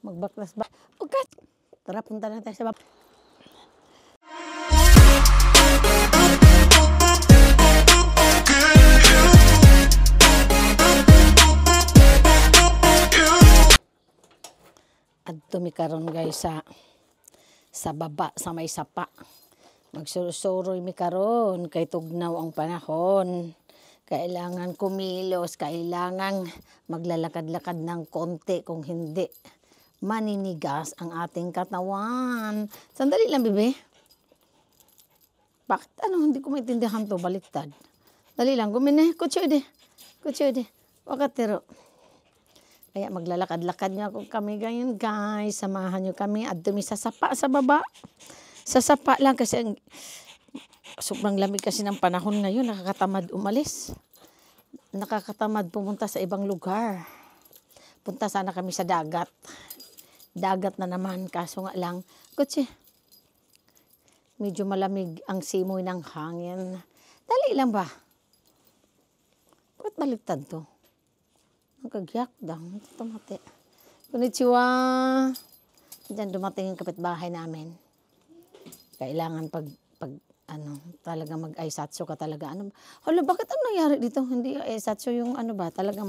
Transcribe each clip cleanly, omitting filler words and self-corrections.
Magbaklas ba? Okay. Tara, punta na tayo sa baba. Adto mi karon guys sa baba sa may sapa. Magsurusuroy mi karon kay tugnaw ang panahon. Kailangan kumilos, kailangan maglalakad-lakad ng konti, kung hindi maninigas ang ating katawan. Sandali lang, bebe. Bakit hindi ko maintindihan to, baliktad. Dali lang, gumine, kutsyo de. Wakatero. Kaya maglalakad-lakad niya kami ngayon, guys. Samahan niyo kami at dumi sa sapa sa baba. Sa sapa lang kasi sobrang lamig kasi ng panahon ngayon. Nakakatamad umalis. Nakakatamad pumunta sa ibang lugar. Punta sana kami sa dagat. Dagat na naman. Kaso nga lang, kutsi. Medyo malamig ang simoy ng hangin. Dali lang ba? Bakit baliktad to? Ang kagyak dang. Tumate. Konnichiwa. Diyan dumating yung kapitbahay namin. Kailangan talaga mag-aisatsu ka talaga. Hala, bakit nangyari dito? Hindi aisatsu yung talaga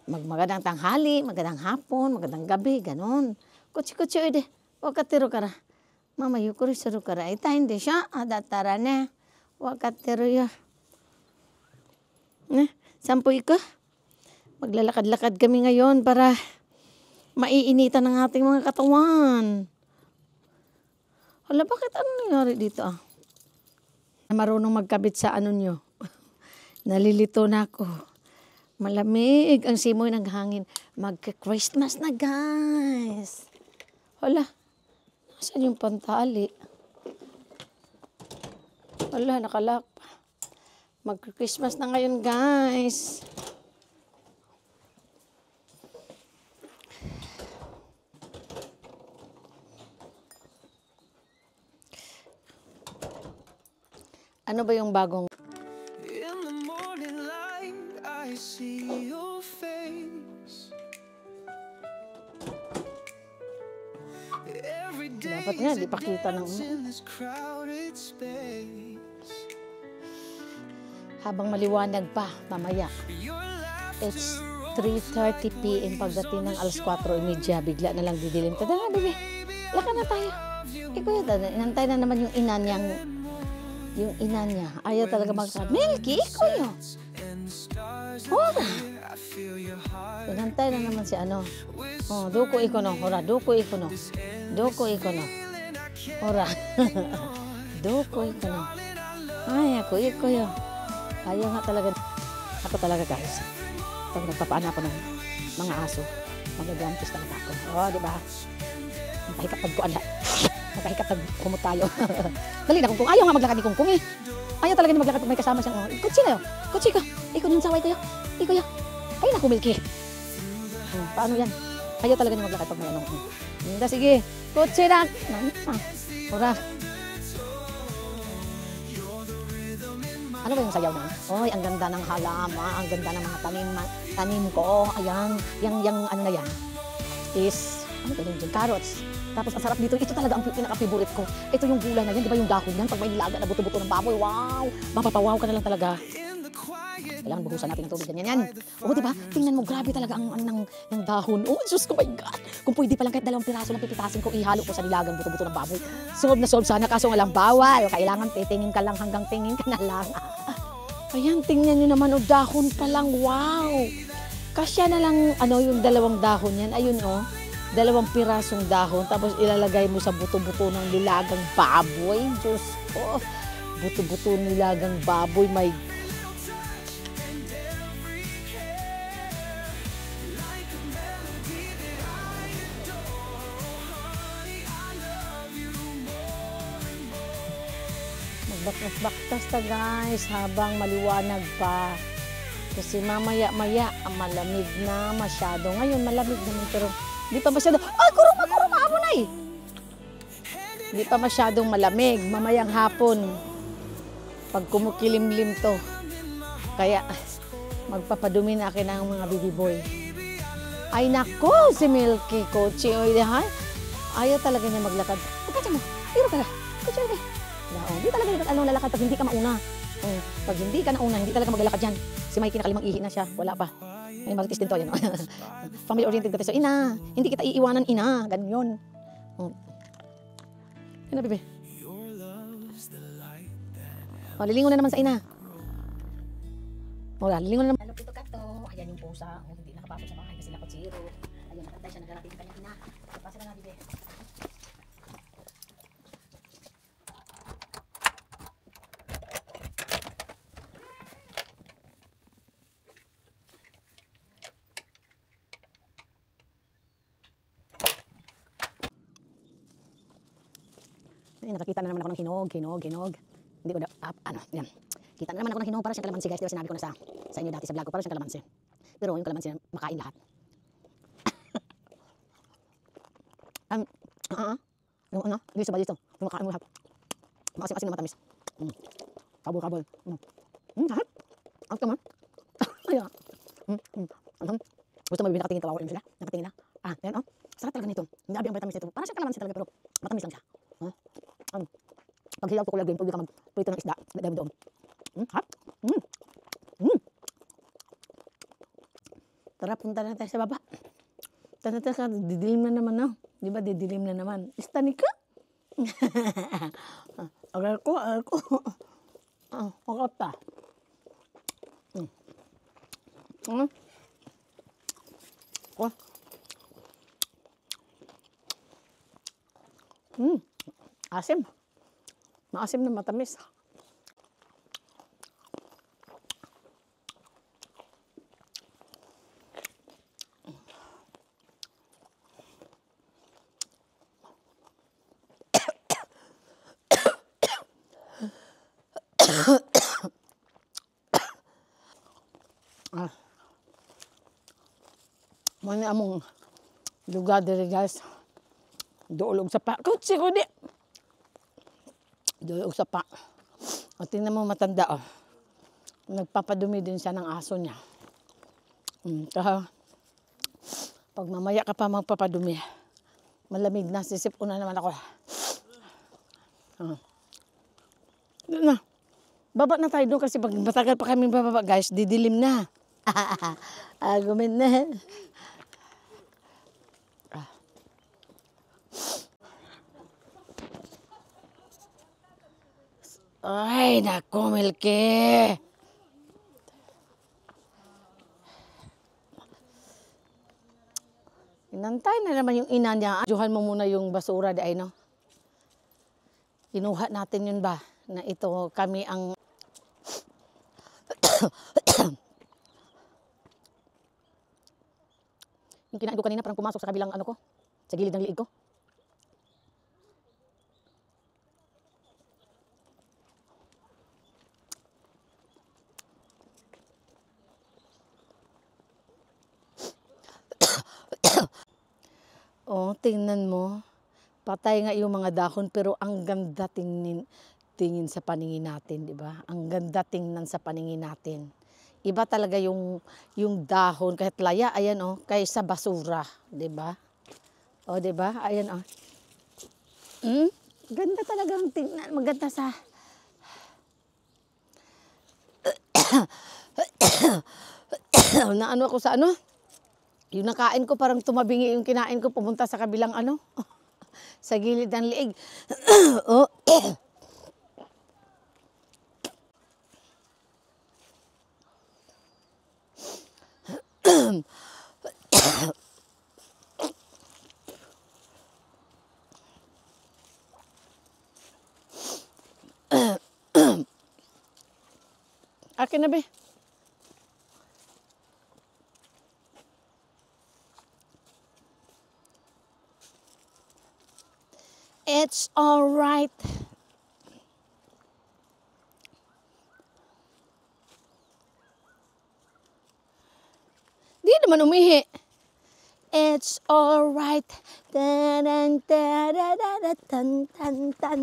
magandang tanghali, magandang hapon, magandang gabi, ganon. Kutsi-kutsi ide. Wakatero kara. Mama yukuri suru kara. Ita hindi siya. Adatara na. Wakatero ya. Sampu ka? Maglalakad-lakad kami ngayon para maiinitan ng ating mga katawan. Hala, bakit nangyari dito Marunong magkabit sa nyo. Nalilito na ako. Malamig ang simoy ng hangin. Mag-Christmas na, guys. Hala, nasan yung pantali? Hala, nakalak pa. Mag-Christmas na ngayon, guys. Ano ba yung bagong? In the morning light, I see your face. Every day Dapat nga, di pakita ng habang maliwanag pa, mamaya. It's 3:30 p.m. pagdating ng alas 4:30, bigla na lang didilim. Tadala, bebe. Laka na tayo. Ikaw yun, inantay na naman yung ina niya. Ayaw talaga magsabi, Milky, ikaw yun. Hora. Inantay na naman si Doko iko no. Hora, doko iko no. Hora. Doko iko no. Ay, ako iko yun. Ayaw nga talaga. Ako talaga, guys. Pag nagpapaan ako ng mga aso, magagamtis talaga ako. Di ba? Mahikapag ko Nakahikapag kumot tayo. Dali na kung ayaw nga maglakad ni Kungkung eh. Ayaw talaga ni maglakad pag may kasama siyang kutsi na yun. Kutsi ka. Ikaw yung saway kayo. Ikaw yun. Ay naku, Milky. Paano yan? Ayaw talaga ni maglakad pag may sige. Kutsi na. Hura. Ano ba yung sayaw na? Oy, ang ganda ng halaman. Ang ganda ng mga tanim ko. Ayan. Yang na yan is, carrots. Tapos ang sarap dito, ito talaga ang pinaka-favorite ko. Ito yung gulay na yan, di ba yung dahon yan? Pag may nilaga na buto-buto ng baboy, wow! Mapapawaw ka na lang talaga. Kailangan buhusan natin ng tubig, ganyan. Di ba? Tingnan mo, grabe talaga ang dahon. Oh, Diyos ko, my God! Kung pwede pa lang kahit 2 piraso lang pipitasin ko, ihalo ko sa nilagang buto-buto ng baboy. Solve na solve sana, kaso nga lang bawal. Kailangan titingin ka lang hanggang tingin ka na lang. Ayan, tingnan nyo naman, dahon pa lang, wow! Kasya na lang, yung 2 dahon yan. Ayun, 2 pirasong dahon, tapos ilalagay mo sa buto-buto ng nilagang baboy. Diyos ko, buto-buto nilagang baboy, my magbaktas ta, guys, habang maliwanag pa. Kasi mamaya-maya, malamig na masyado. Ngayon, malamig naman, pero di pa masyado, kuruma, abunay! Di pa masyadong malamig, mamayang hapon, pag kumukilimlim to. Kaya, magpapadumi na akin ang mga baby boy. Ay nako, si Milky Kochi. Oy, hay. Ayaw talaga niya maglakad. Pagkatsa mo, iro ka na. Kochi, okay. Hindi talaga anong lalakad pag hindi ka mauna. Pag hindi ka nauna, hindi talaga maglalakad yan. Si Mikey nakalimang ihi na siya. Wala pa. Ay, maritis din to. Yan. Family oriented ka tayo. So, ina, hindi kita iiwanan, ina. Ganyan. Ano, bebe? Lilingon na naman sa ina. Lilingon na naman. Ano, pito ka to. Ayan yung pusa. Hindi nakapasok sa bahay kasi sila Kochiro. Ayan, nakantay siya. Nagarating yung kanyang ina. Pasa na nga, bebe. Ay, nakakita na naman ako ng hinog. Hindi ko yan. Kita na naman ako ng hinog para siyang kalamansi, guys. Diba sinabi ko na sa inyo dati sa vlog ko, para siyang kalamansi. Pero yung kalamansi makain lahat. Yung ano, dito sa balito, yung makain mo lahat. Maasim-asim na matamis. Kabol. Lahat. Out ka man. Ayan. Gusto mo bibili nakatingin, kawawa rin sila. Nakatingin na. Yan oh. Sarap talaga nito. Hindi abi ang vitamins nito. Para siyang kalamansi talaga, pero matamis lang siya. Pag hilaw ko kulay green, pwede ka magprito ng isda. Dahil doon. Hap. Tara, punta na tayo sa baba. Tara, didilim na naman, no? Di ba, didilim na naman. Istani ka? Agal ko. Akot pa. Asim. Maasim na matamis. Mani among lugar diri, guys. Doolog sa pa. Kutsi ko di. Doolog sa pa. O, tingnan mo matanda, oh. Nagpapadumi din siya ng aso niya. Pag mamaya ka pa magpapadumi, malamig na, sisipon na naman ako. Na. Baba na tayo doon kasi pag matagal pa kami bababa, guys, didilim na. Gumin na. Ay, naku, Milky. Inantay na naman yung ina niya. Ajuhan mo muna yung basura, di ay, no? Kinuha natin yun ba? Na ito, kami ang... Yung kinain ko kanina, parang pumasok sa kabilang ano ko. Sa gilid ng liig ko. Oh, tingnan mo. Patay nga yung mga dahon pero ang ganda tingin sa paningin natin, di ba? Ang ganda tingnan sa paningin natin. Iba talaga yung dahon kahit laya, ayan oh, kaysa basura, di ba? Oh, di ba? Ayan oh. Ganda talaga ang tingnan, maganda sa na ano ako sa ano? Yung nakain ko parang tumabingi yung kinain ko pumunta sa kabilang ano. Sa gilid ng liig. Oh. Akin na, be. It's all right. Di naman umihi. It's all right. Tan tan tan tan tan tan.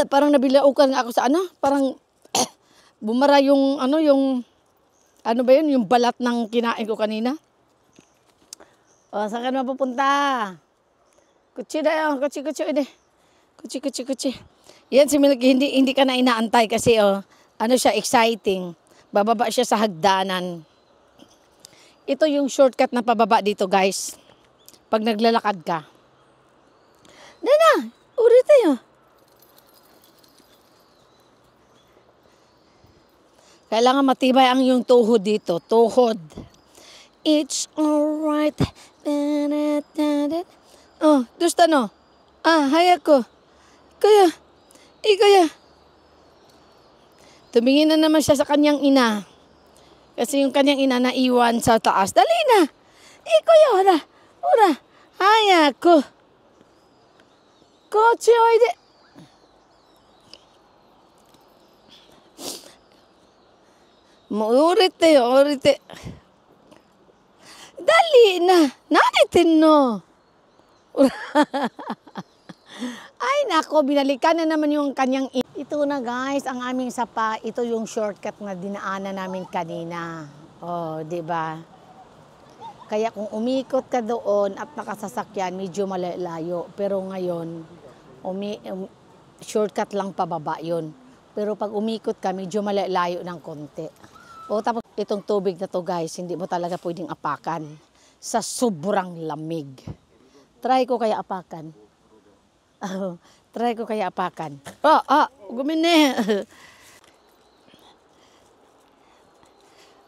Parang nabilaukan nga ako sa ano, parang bumara yung ano ba yun, yung balat ng kinain ko kanina. O, saan ka naman pupunta? Kutsi na yun, kutsi ide. Kutsi. Yan si Milky, hindi ka na inaantay kasi ano siya, exciting. Bababa siya sa hagdanan. Ito yung shortcut na pababa dito, guys. Pag naglalakad ka. Dana, ulit tayo. Kailangan matibay ang yung tuhod dito. Tuhod. It's alright. Oh, dusta no? Hayak ko. Kaya. Tumingin na naman siya sa kanyang ina. Kasi yung kanyang ina naiwan sa taas. Dali na. Ora. Hayak ko. Kotse, oide. Urite. Dali na. Nanitin no. Ay nako, binalikan na naman yung kanyang ito na guys, ang aming sapa. Ito yung shortcut na dinaanan namin kanina. Oh, di ba? Kaya kung umikot ka doon at nakasasakyan, medyo malayo. Pero ngayon, shortcut lang pababa yun. Pero pag umikot ka, medyo malayo ng konti. O tapos itong tubig na to guys, hindi mo talaga pwedeng apakan. Sa sobrang lamig. Try ko kaya apakan. Try ko kaya apakan. Gumine.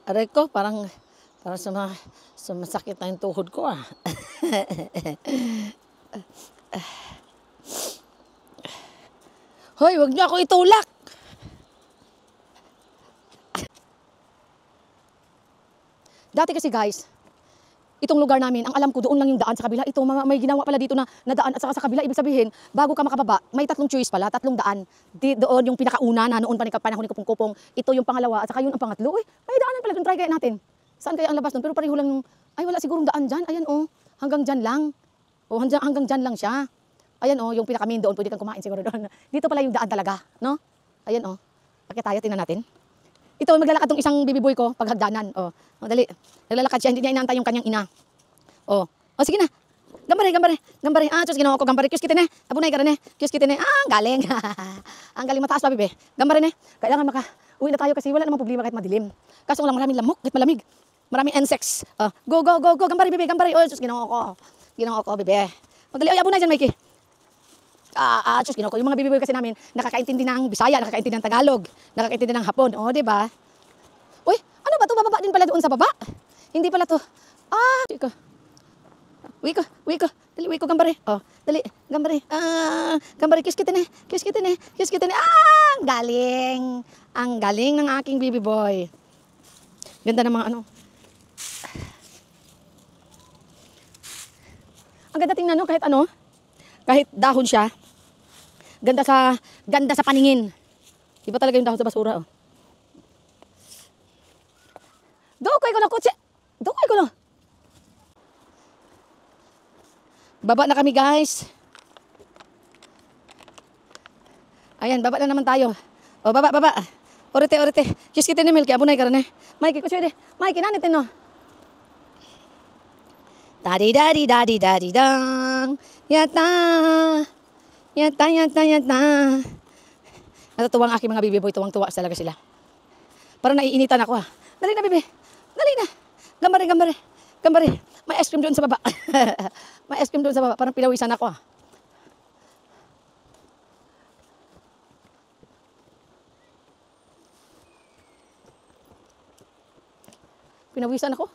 Aray ko, parang sumasakit na yung tuhod ko Hoy, wag niyo ako itulak. Dati kasi guys, itong lugar namin, ang alam ko doon lang yung daan sa kabila. Ito, may ginawa pala dito na daan at saka sa kabila. Ibig sabihin, bago ka makababa, may 3 choice pala, 3 daan. Doon yung pinakauna na noon pa ni panahon ni Kupong-Kupong. Ito yung pangalawa at saka yun ang pangatlo. May daanan pala doon. Try kaya natin. Saan kaya ang labas doon? Pero pareho lang yung, wala sigurong daan dyan. Ayan hanggang dyan lang. Hanggang dyan lang siya. Ayan yung pinaka-main doon. Pwede kang kumain siguro doon. Dito pala yung daan talaga, no? Ayan Pakit tayo, tingnan natin. Ito, maglalakad tong isang baby boy ko pag hagdanan. Dali. Naglalakad siya, hindi niya inaantay yung kanyang ina. Sige na. Gambare. Diyos ginawa ko, gambare. Kiyos kitine. Abunay ka rin Kiyos kitine. Galing. Ang galing mataas pa, bebe. Gambare Kailangan uwi na tayo kasi wala namang problema kahit madilim. Kaso lang maraming lamok, kahit malamig. Maraming insects. Go. Gambare, bebe. Gambare. Diyos ginawa ko, bebe. Magdali. Abunay dyan, Mikey. Diyos ginawa ko. Yung mga baby boy kasi namin, nakakaintindi ng Bisaya, nakakaintindi ng Tagalog, nakakaintindi ng Hapon. Diba? Uy, ano ba to? Bababa din pala doon sa baba. Hindi pala to. Uwi ko. Dali, uwi ko, gambare. Dali, gambare. Gambare, kiss kitine. Ang galing. Ang galing ng aking baby boy. Ganda ng mga Ang ganda tingnan kahit dahon siya. Ganda sa paningin. Iba talaga yung dahon sa basura. Dukay ko na kotse. Baba na kami guys. Ayan, baba na naman tayo. Baba. Orite. Kiyos kita ni Milky, abunay ka rin Mikey, kotse de. Mikey, nanitin Daddy dang. Yata. Natutuwa ang aking mga baby boy, tuwang-tuwa talaga sila. Parang naiinitan ako Dali na, bebe. Dali na. Gambare. May ice cream doon sa baba. Parang pinawisan ako Pinawisan ako.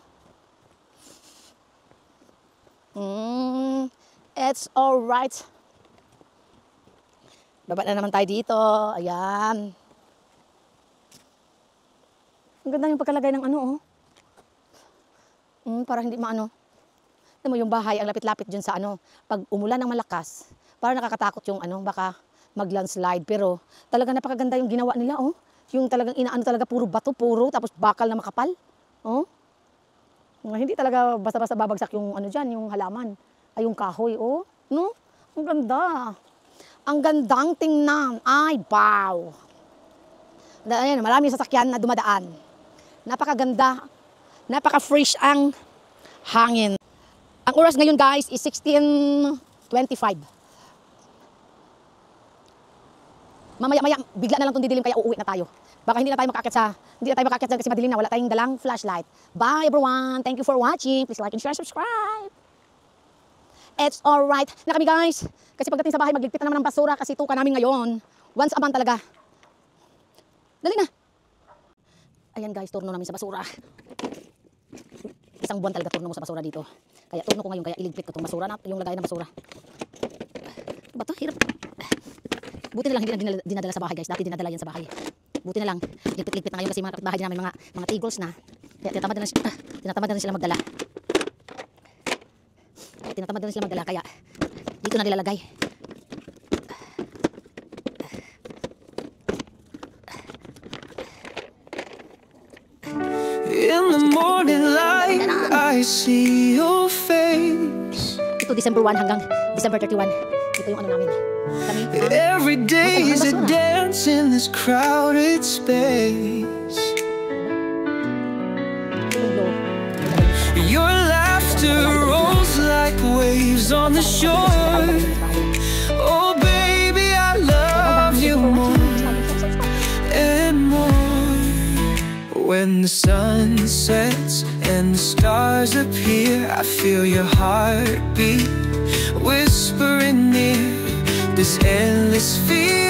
It's alright. Baba na naman tayo dito. Ayan. Ang ganda yung pagkalagay ng Parang hindi maano. Alam mo yung bahay, ang lapit-lapit dyan sa Pag umulan ng malakas, parang nakakatakot yung baka mag-landslide. Pero talaga napakaganda yung ginawa nila, Yung talagang inaano talaga, puro bato, tapos bakal na makapal. Hindi talaga basta-basta babagsak yung dyan, yung halaman. Ay, yung kahoy, no? Ang ganda. Ang gandang tingnan. Ay, wow. Ayan, maraming sasakyan na dumadaan. Napakaganda. Napaka-fresh ang hangin. Ang oras ngayon guys is 16:25. Mamaya-maya, bigla na lang itong didilim kaya uuwi na tayo. Baka hindi na tayo makakit dyan kasi madilim na, wala tayong dalang flashlight. Bye everyone! Thank you for watching. Please like and share, subscribe. It's alright na kami guys. Kasi pagdating sa bahay, magligpit na naman ng basura kasi tuka namin ngayon. Once a month talaga. Dali na! Ayan guys, turno namin sa basura. Isang buwan talaga turno mo sa basura dito. Kaya turno ko ngayon, kaya iligpit ko itong basura na, yung lagayan ng basura. Ano ba ito? Hirap. Buti na lang hindi na dinadala sa bahay guys. Dati dinadala yan sa bahay. Buti na lang. Ligpit-ligpit na ngayon kasi mga kapitbahay din namin mga tigos na. Kaya tinatamad na sila magdala. Kaya dito na nilalagay. In the morning light, I see your face. Ito December 1 hanggang December 31. Ito yung ano namin. Kami, Every day is a dance in this crowded space. Your laughter rolls like waves on the shore. Oh baby, I love you more and more. When the sun sets and the stars appear, I feel your heartbeat whispering near. This endless feeling